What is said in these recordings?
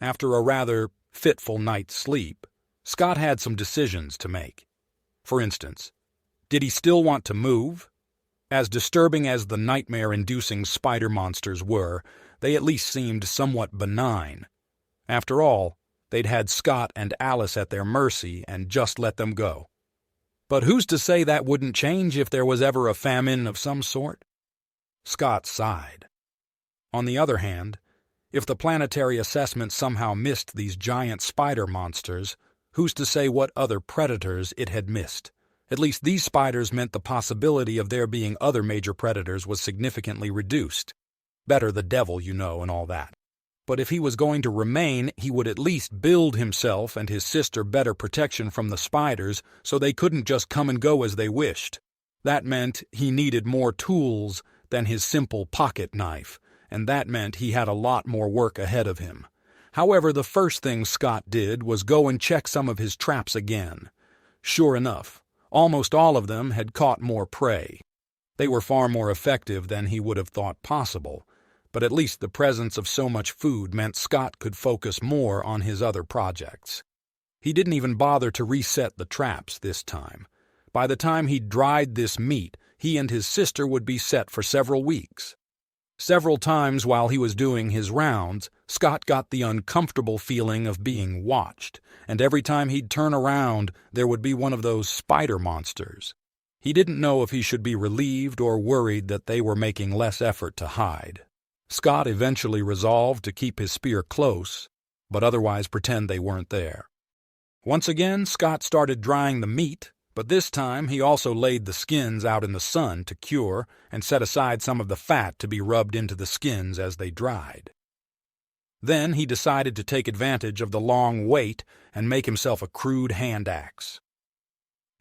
After a rather fitful night's sleep, Scott had some decisions to make. For instance, did he still want to move? As disturbing as the nightmare-inducing spider monsters were, they at least seemed somewhat benign. After all, they'd had Scott and Alice at their mercy and just let them go. But who's to say that wouldn't change if there was ever a famine of some sort? Scott sighed. On the other hand, if the planetary assessment somehow missed these giant spider monsters, who's to say what other predators it had missed? At least these spiders meant the possibility of there being other major predators was significantly reduced. Better the devil, you know, and all that. But if he was going to remain, he would at least build himself and his sister better protection from the spiders so they couldn't just come and go as they wished. That meant he needed more tools than his simple pocket knife, and that meant he had a lot more work ahead of him. However, the first thing Scott did was go and check some of his traps again. Sure enough, almost all of them had caught more prey. They were far more effective than he would have thought possible, but at least the presence of so much food meant Scott could focus more on his other projects. He didn't even bother to reset the traps this time. By the time he'd dried this meat, he and his sister would be set for several weeks. Several times while he was doing his rounds, Scott got the uncomfortable feeling of being watched, and every time he'd turn around, there would be one of those spider monsters. He didn't know if he should be relieved or worried that they were making less effort to hide. Scott eventually resolved to keep his spear close, but otherwise pretend they weren't there. Once again, Scott started drying the meat, but this time he also laid the skins out in the sun to cure and set aside some of the fat to be rubbed into the skins as they dried. Then he decided to take advantage of the long wait and make himself a crude hand axe.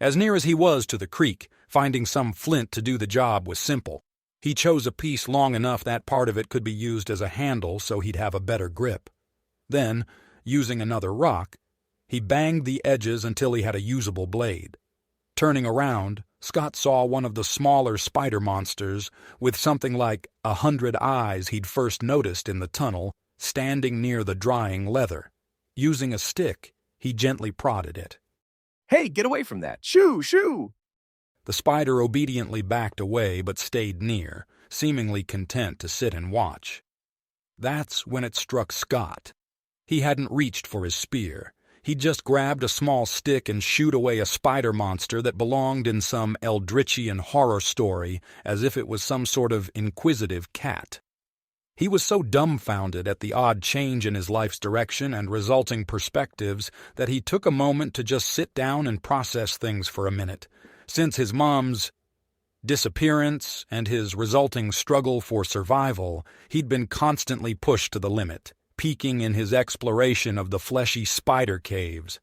As near as he was to the creek, finding some flint to do the job was simple. He chose a piece long enough that part of it could be used as a handle so he'd have a better grip. Then, using another rock, he banged the edges until he had a usable blade. Turning around, Scott saw one of the smaller spider monsters with something like 100 eyes he'd first noticed in the tunnel standing near the drying leather. Using a stick, he gently prodded it. "Hey, get away from that! Shoo, shoo!" The spider obediently backed away but stayed near, seemingly content to sit and watch. That's when it struck Scott. He hadn't reached for his spear. He'd just grabbed a small stick and shooed away a spider monster that belonged in some Eldritchian horror story as if it was some sort of inquisitive cat. He was so dumbfounded at the odd change in his life's direction and resulting perspectives that he took a moment to just sit down and process things for a minute. Since his mom's disappearance and his resulting struggle for survival, he'd been constantly pushed to the limit, peaking in his exploration of the fleshy spider caves.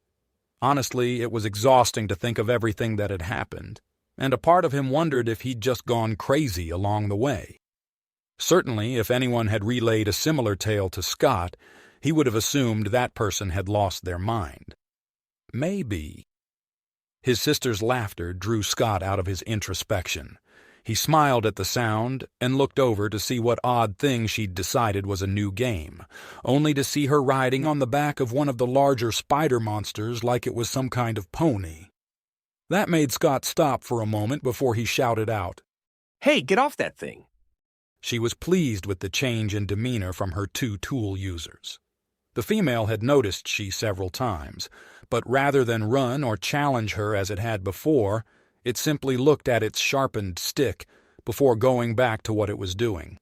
Honestly, it was exhausting to think of everything that had happened, and a part of him wondered if he'd just gone crazy along the way. Certainly, if anyone had relayed a similar tale to Scott, he would have assumed that person had lost their mind. Maybe. His sister's laughter drew Scott out of his introspection. He smiled at the sound and looked over to see what odd thing she'd decided was a new game, only to see her riding on the back of one of the larger spider monsters like it was some kind of pony. That made Scott stop for a moment before he shouted out, "Hey, get off that thing!" She was pleased with the change in demeanor from her two tool users. The female had noticed she several times, but rather than run or challenge her as it had before, it simply looked at its sharpened stick before going back to what it was doing.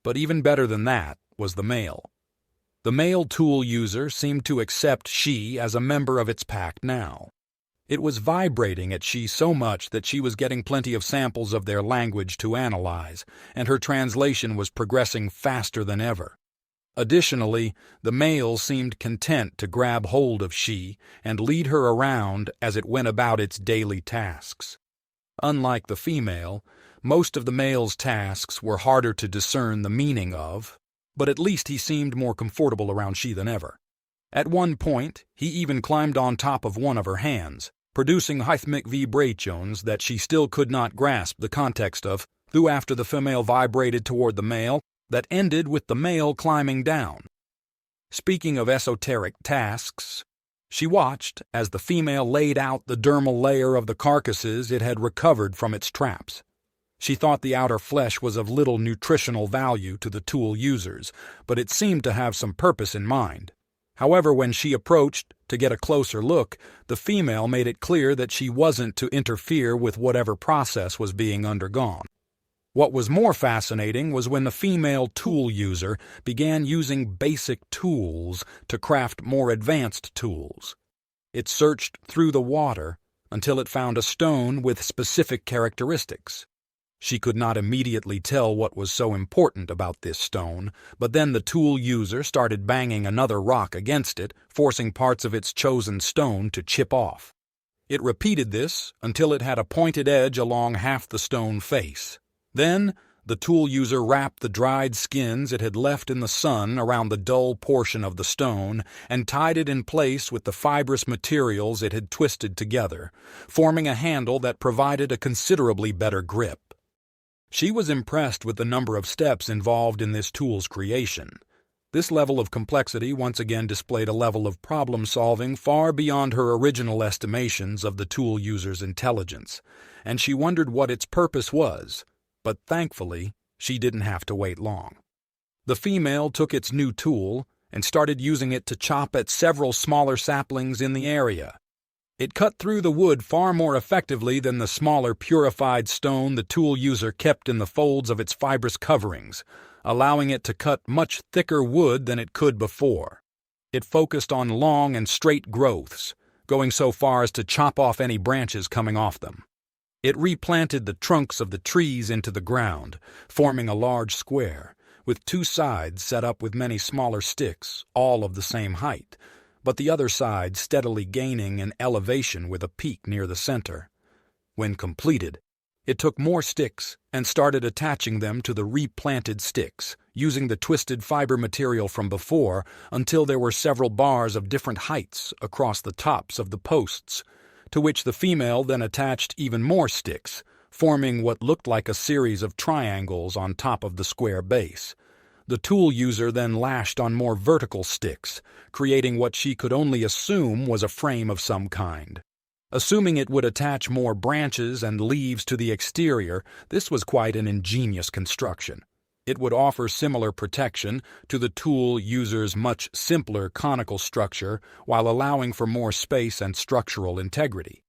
But even better than that was the male. The male tool user seemed to accept she as a member of its pack now. It was vibrating at she so much that she was getting plenty of samples of their language to analyze, and her translation was progressing faster than ever. Additionally, the male seemed content to grab hold of she and lead her around as it went about its daily tasks. Unlike the female, most of the male's tasks were harder to discern the meaning of, but at least he seemed more comfortable around she than ever. At one point, he even climbed on top of one of her hands, producing rhythmic vibrations that she still could not grasp the context of, though after the female vibrated toward the male, that ended with the male climbing down. Speaking of esoteric tasks, she watched as the female laid out the dermal layer of the carcasses it had recovered from its traps. She thought the outer flesh was of little nutritional value to the tool users, but it seemed to have some purpose in mind. However, when she approached to get a closer look, the female made it clear that she wasn't to interfere with whatever process was being undergone. What was more fascinating was when the female tool user began using basic tools to craft more advanced tools. It searched through the water until it found a stone with specific characteristics. She could not immediately tell what was so important about this stone, but then the tool user started banging another rock against it, forcing parts of its chosen stone to chip off. It repeated this until it had a pointed edge along half the stone face. Then, the tool user wrapped the dried skins it had left in the sun around the dull portion of the stone and tied it in place with the fibrous materials it had twisted together, forming a handle that provided a considerably better grip. She was impressed with the number of steps involved in this tool's creation. This level of complexity once again displayed a level of problem-solving far beyond her original estimations of the tool user's intelligence, and she wondered what its purpose was, but thankfully, she didn't have to wait long. The female took its new tool and started using it to chop at several smaller saplings in the area. It cut through the wood far more effectively than the smaller purified stone the tool user kept in the folds of its fibrous coverings, allowing it to cut much thicker wood than it could before. It focused on long and straight growths, going so far as to chop off any branches coming off them. It replanted the trunks of the trees into the ground, forming a large square, with two sides set up with many smaller sticks, all of the same height, but the other side steadily gaining in elevation with a peak near the center. When completed, it took more sticks and started attaching them to the replanted sticks, using the twisted fiber material from before until there were several bars of different heights across the tops of the posts, to which the female then attached even more sticks, forming what looked like a series of triangles on top of the square base. The tool user then lashed on more vertical sticks, creating what she could only assume was a frame of some kind. Assuming it would attach more branches and leaves to the exterior, this was quite an ingenious construction. It would offer similar protection to the tool user's much simpler conical structure while allowing for more space and structural integrity.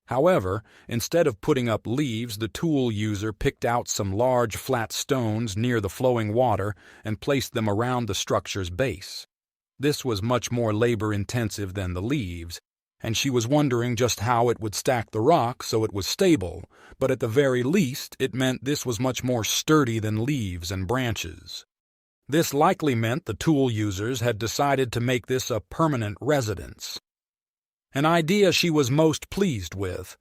However, instead of putting up leaves, the tool user picked out some large flat stones near the flowing water and placed them around the structure's base. This was much more labor-intensive than the leaves, and she was wondering just how it would stack the rock so it was stable, but at the very least it meant this was much more sturdy than leaves and branches. This likely meant the tool users had decided to make this a permanent residence. An idea she was most pleased with.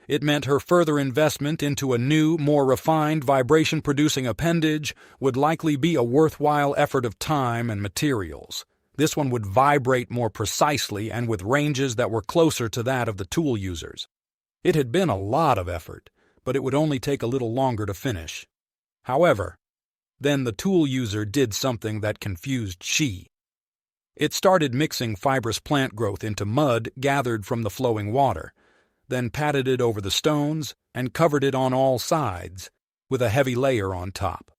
It meant her further investment into a new, more refined vibration-producing appendage would likely be a worthwhile effort of time and materials. This one would vibrate more precisely and with ranges that were closer to that of the tool users. It had been a lot of effort, but it would only take a little longer to finish. However, then the tool user did something that confused she. It started mixing fibrous plant growth into mud gathered from the flowing water, then patted it over the stones and covered it on all sides, with a heavy layer on top.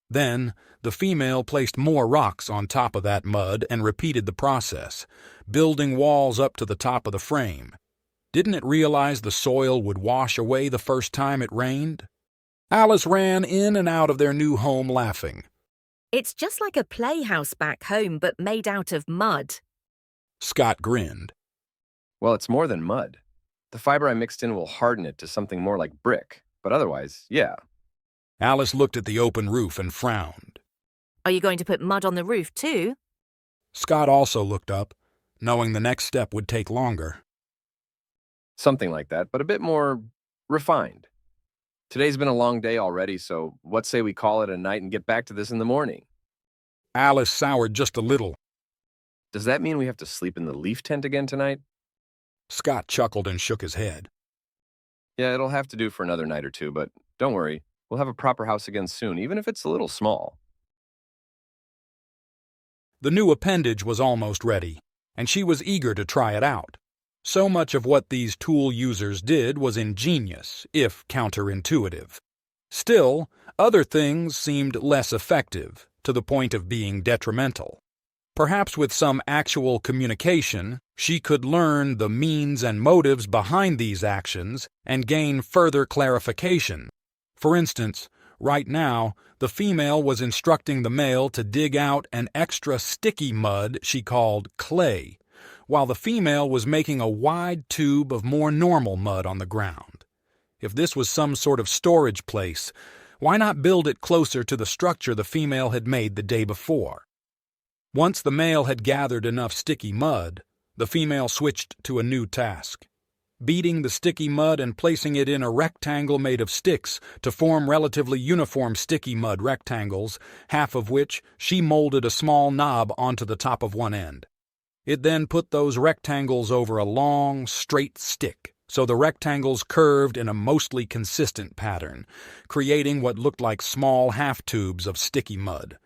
Then, the female placed more rocks on top of that mud and repeated the process, building walls up to the top of the frame. Didn't it realize the soil would wash away the first time it rained? Alice ran in and out of their new home laughing. It's just like a playhouse back home, but made out of mud. Scott grinned. Well, it's more than mud. The fiber I mixed in will harden it to something more like brick, but otherwise, yeah. Alice looked at the open roof and frowned. Are you going to put mud on the roof too? Scott also looked up, knowing the next step would take longer. Something like that, but a bit more refined. Today's been a long day already, so what say we call it a night and get back to this in the morning? Alice soured just a little. Does that mean we have to sleep in the leaf tent again tonight? Scott chuckled and shook his head. Yeah, it'll have to do for another night or two, but don't worry. We'll have a proper house again soon, even if it's a little small. The new appendage was almost ready, and she was eager to try it out. So much of what these tool users did was ingenious, if counterintuitive. Still, other things seemed less effective, to the point of being detrimental. Perhaps with some actual communication, she could learn the means and motives behind these actions and gain further clarification. For instance, right now, the female was instructing the male to dig out an extra sticky mud she called clay, while the female was making a wide tube of more normal mud on the ground. If this was some sort of storage place, why not build it closer to the structure the female had made the day before? Once the male had gathered enough sticky mud, the female switched to a new task, beating the sticky mud and placing it in a rectangle made of sticks to form relatively uniform sticky mud rectangles, half of which she molded a small knob onto the top of one end. It then put those rectangles over a long, straight stick, so the rectangles curved in a mostly consistent pattern, creating what looked like small half-tubes of sticky mud.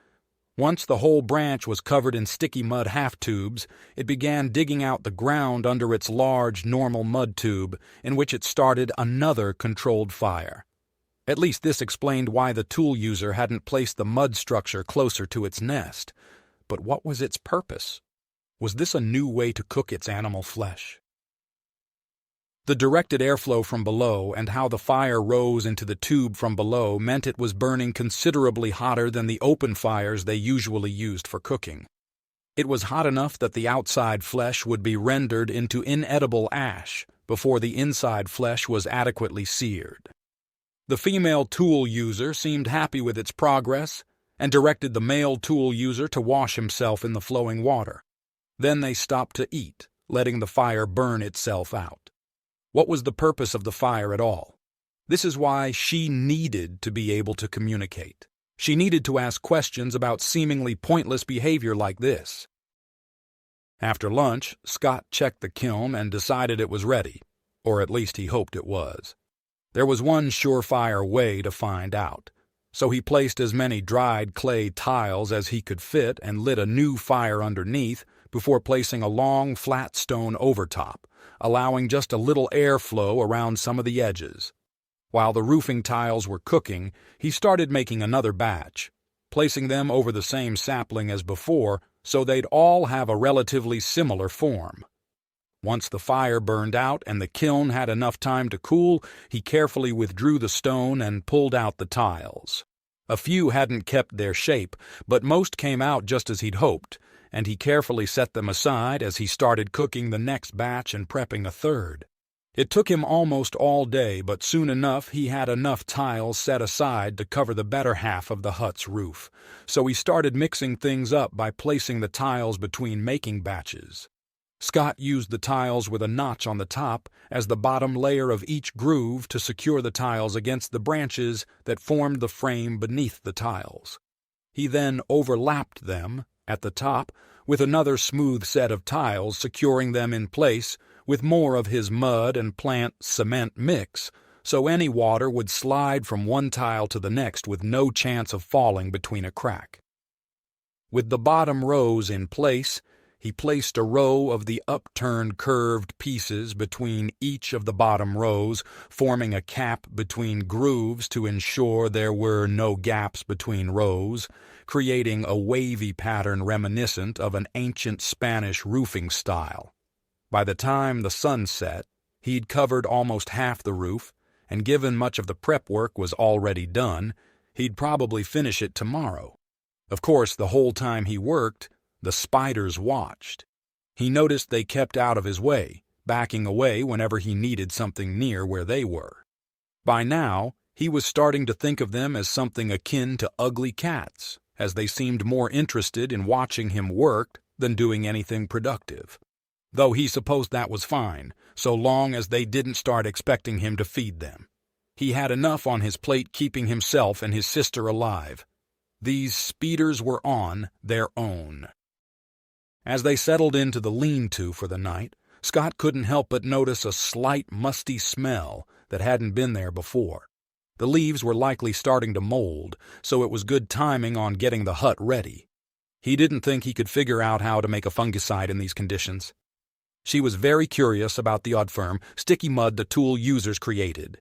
Once the whole branch was covered in sticky mud half-tubes, it began digging out the ground under its large, normal mud tube, in which it started another controlled fire. At least this explained why the tool user hadn't placed the mud structure closer to its nest. But what was its purpose? Was this a new way to cook its animal flesh? The directed airflow from below and how the fire rose into the tube from below meant it was burning considerably hotter than the open fires they usually used for cooking. It was hot enough that the outside flesh would be rendered into inedible ash before the inside flesh was adequately seared. The female tool user seemed happy with its progress and directed the male tool user to wash himself in the flowing water. Then they stopped to eat, letting the fire burn itself out. What was the purpose of the fire at all? This is why she needed to be able to communicate. She needed to ask questions about seemingly pointless behavior like this. After lunch, Scott checked the kiln and decided it was ready, or at least he hoped it was. There was one surefire way to find out, so he placed as many dried clay tiles as he could fit and lit a new fire underneath before placing a long, flat stone overtop, allowing just a little airflow around some of the edges. While the roofing tiles were cooking, he started making another batch, placing them over the same sapling as before so they'd all have a relatively similar form. Once the fire burned out and the kiln had enough time to cool, he carefully withdrew the stone and pulled out the tiles. A few hadn't kept their shape, but most came out just as he'd hoped, and he carefully set them aside as he started cooking the next batch and prepping a third. It took him almost all day, but soon enough he had enough tiles set aside to cover the better half of the hut's roof, so he started mixing things up by placing the tiles between making batches. Scott used the tiles with a notch on the top as the bottom layer of each groove to secure the tiles against the branches that formed the frame beneath the tiles. He then overlapped them, at the top, with another smooth set of tiles securing them in place with more of his mud and plant cement mix, so any water would slide from one tile to the next with no chance of falling between a crack. With the bottom rows in place, he placed a row of the upturned curved pieces between each of the bottom rows, forming a cap between grooves to ensure there were no gaps between rows, creating a wavy pattern reminiscent of an ancient Spanish roofing style. By the time the sun set, he'd covered almost half the roof, and given much of the prep work was already done, he'd probably finish it tomorrow. Of course, the whole time he worked, the spiders watched. He noticed they kept out of his way, backing away whenever he needed something near where they were. By now, he was starting to think of them as something akin to ugly cats, as they seemed more interested in watching him work than doing anything productive. Though he supposed that was fine, so long as they didn't start expecting him to feed them. He had enough on his plate keeping himself and his sister alive. These speeders were on their own. As they settled into the lean-to for the night, Scott couldn't help but notice a slight musty smell that hadn't been there before. The leaves were likely starting to mold, so it was good timing on getting the hut ready. He didn't think he could figure out how to make a fungicide in these conditions. She was very curious about the odd-firm, sticky mud the tool users created.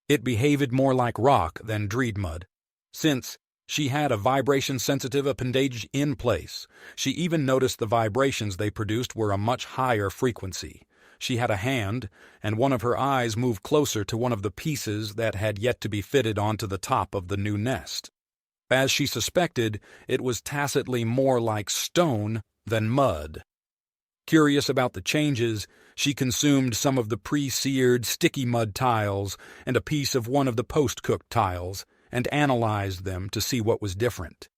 It behaved more like rock than dreed mud. Since she had a vibration-sensitive appendage in place, she even noticed the vibrations they produced were a much higher frequency. She had a hand, and one of her eyes moved closer to one of the pieces that had yet to be fitted onto the top of the new nest. As she suspected, it was tacitly more like stone than mud. Curious about the changes, she consumed some of the pre-seared sticky mud tiles and a piece of one of the post-cooked tiles, and analyzed them to see what was different.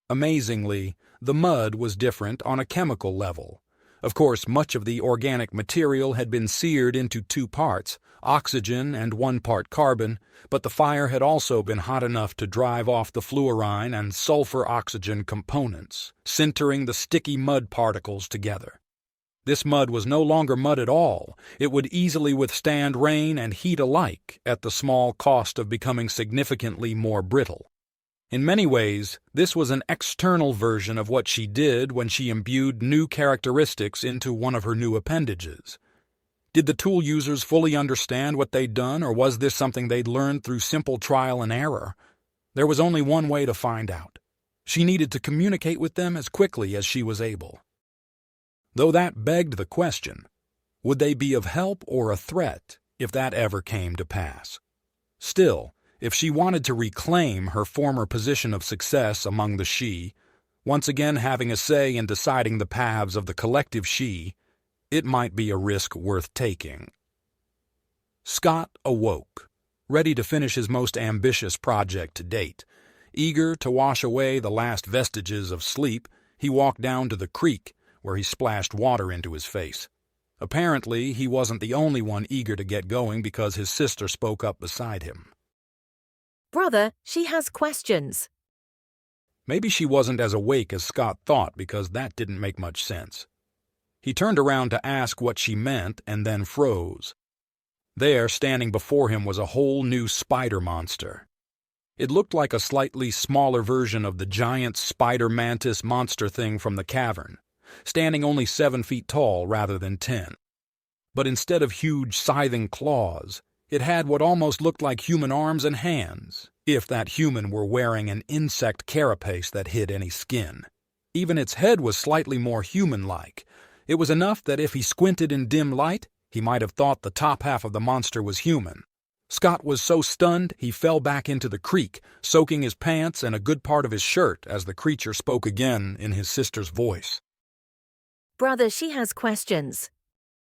Amazingly, the mud was different on a chemical level. Of course, much of the organic material had been seared into 2 parts, oxygen and 1 part carbon, but the fire had also been hot enough to drive off the fluorine and sulfur-oxygen components, sintering the sticky mud particles together. This mud was no longer mud at all. It would easily withstand rain and heat alike at the small cost of becoming significantly more brittle. In many ways, this was an external version of what she did when she imbued new characteristics into one of her new appendages. Did the tool users fully understand what they'd done, or was this something they'd learned through simple trial and error? There was only one way to find out. She needed to communicate with them as quickly as she was able. Though that begged the question, would they be of help or a threat if that ever came to pass? Still, if she wanted to reclaim her former position of success among the she, once again having a say in deciding the paths of the collective she, it might be a risk worth taking. Scott awoke, ready to finish his most ambitious project to date. Eager to wash away the last vestiges of sleep, he walked down to the creek, where he splashed water into his face. Apparently, he wasn't the only one eager to get going because his sister spoke up beside him. Brother, she has questions. Maybe she wasn't as awake as Scott thought because that didn't make much sense. He turned around to ask what she meant and then froze. There, standing before him, was a whole new spider monster. It looked like a slightly smaller version of the giant spider mantis monster thing from the cavern, standing only 7 feet tall rather than 10. But instead of huge scything claws, it had what almost looked like human arms and hands, if that human were wearing an insect carapace that hid any skin. Even its head was slightly more human-like. It was enough that if he squinted in dim light, he might have thought the top half of the monster was human. Scott was so stunned he fell back into the creek, soaking his pants and a good part of his shirt as the creature spoke again in his sister's voice. Brother, she has questions.